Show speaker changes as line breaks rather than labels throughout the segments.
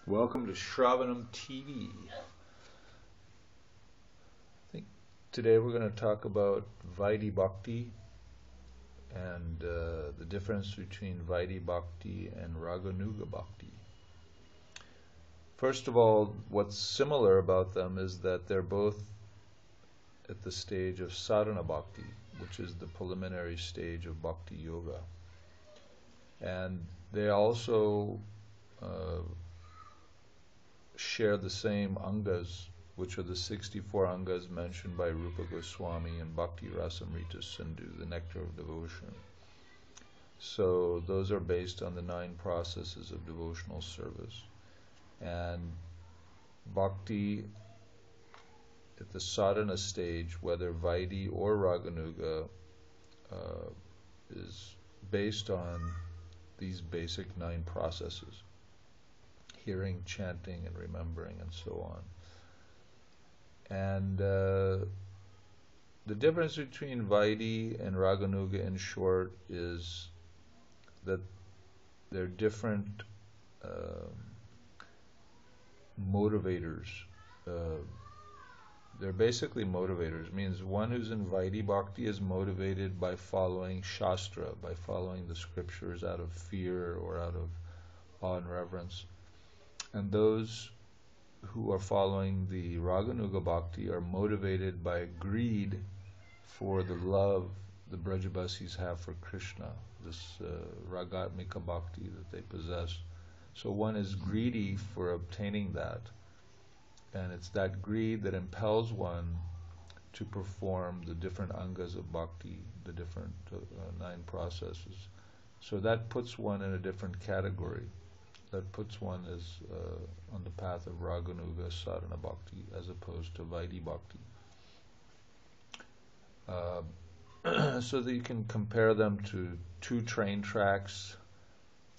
Welcome to Shravanam TV. think today we're going to talk about Vaidhi Bhakti and the difference between Vaidhi Bhakti and Raganuga Bhakti. First of all, what's similar about them is that they're both at the stage of sadhana bhakti, which is the preliminary stage of bhakti yoga. And they also share the same angas, which are the 64 angas mentioned by Rupa Goswami in Bhakti Rasamrita Sindhu, the Nectar of Devotion. So those are based on the 9 processes of devotional service. And bhakti at the sadhana stage, whether Vaidhi or Raganuga, is based on these basic 9 processes: hearing, chanting, and remembering, and so on. And the difference between Vaidhi and Raganuga, in short, is that they're different motivators. They're basically motivators. It means one who's in Vaidhi Bhakti is motivated by following Shastra, by following the scriptures out of fear or out of awe and reverence. And those who are following the Raganuga Bhakti are motivated by greed for the love the Brajabasis have for Krishna, this Ragatmika Bhakti that they possess. So one is greedy for obtaining that, and it's that greed that impels one to perform the different angas of bhakti, the different 9 processes. So that puts one in a different category. That puts one as on the path of Raganuga sadhana bhakti as opposed to Vaidhi Bhakti. So that you can compare them to 2 train tracks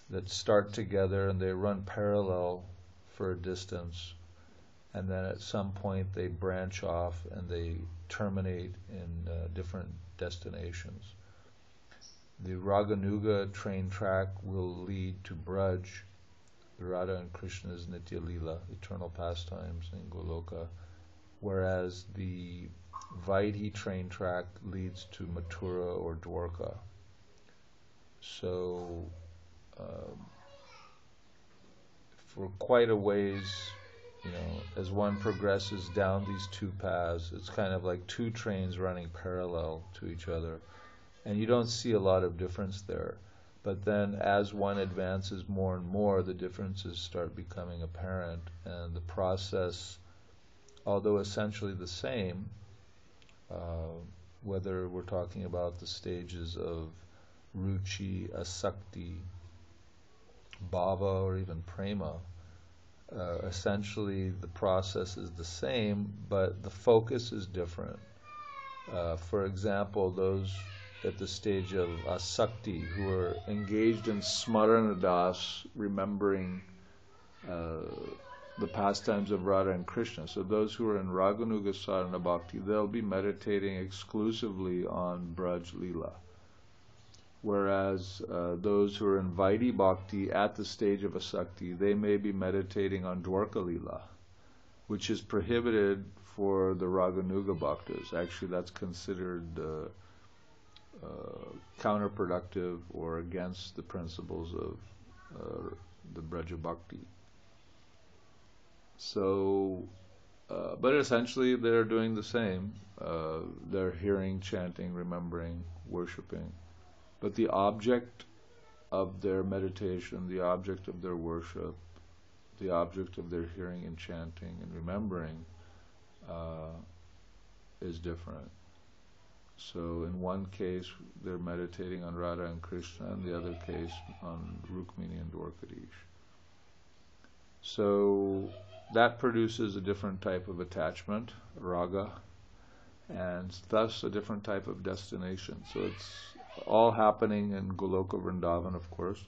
that start together and they run parallel for a distance, and then at some point they branch off and they terminate in different destinations. The Raganuga train track will lead to Braj, Radha and Krishna's Nitya Leela, eternal pastimes in Goloka, whereas the Vaidhi train track leads to Mathura or Dwarka. So for quite a ways, as one progresses down these 2 paths, it's kind of like 2 trains running parallel to each other, and you don't see a lot of difference there. But then as one advances more and more, the differences start becoming apparent, and the process, although essentially the same, whether we're talking about the stages of ruchi, asakti, bhava, or even prema, essentially the process is the same, but the focus is different. For example, those at the stage of asakti who are engaged in smaranadas, remembering the pastimes of Radha and Krishna. So those who are in Raganuga sadhana bhakti, they'll be meditating exclusively on Braj Leela. Whereas those who are in Vaidhi Bhakti at the stage of asakti, they may be meditating on Dwarka Leela, which is prohibited for the Raganuga Bhaktas. Actually, that's considered counterproductive or against the principles of the Braja Bhakti. So, but essentially they're doing the same. They're hearing, chanting, remembering, worshipping. But the object of their meditation, the object of their worship, the object of their hearing and chanting and remembering is different. So in one case they're meditating on Radha and Krishna, and the other case on Rukmini and Dwarkadish. So that produces a different type of attachment, raga, and thus a different type of destination. So it's all happening in Goloka Vrindavan, of course.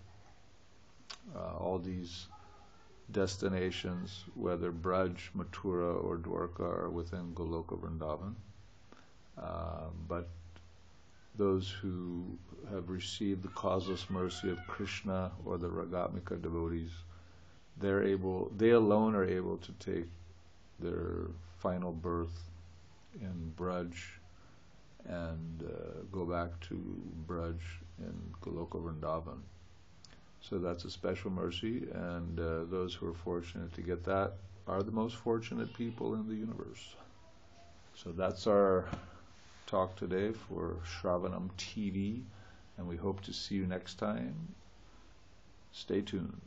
All these destinations, whether Braj, Mathura, or Dwarka, are within Goloka Vrindavan. But those who have received the causeless mercy of Krishna or the Ragatmika devotees, they alone are able to take their final birth in Braj and go back to Braj in Goloka Vrindavan. So that's a special mercy, and those who are fortunate to get that are the most fortunate people in the universe. So that's our talk today for Shravanam TV, and we hope to see you next time. Stay tuned.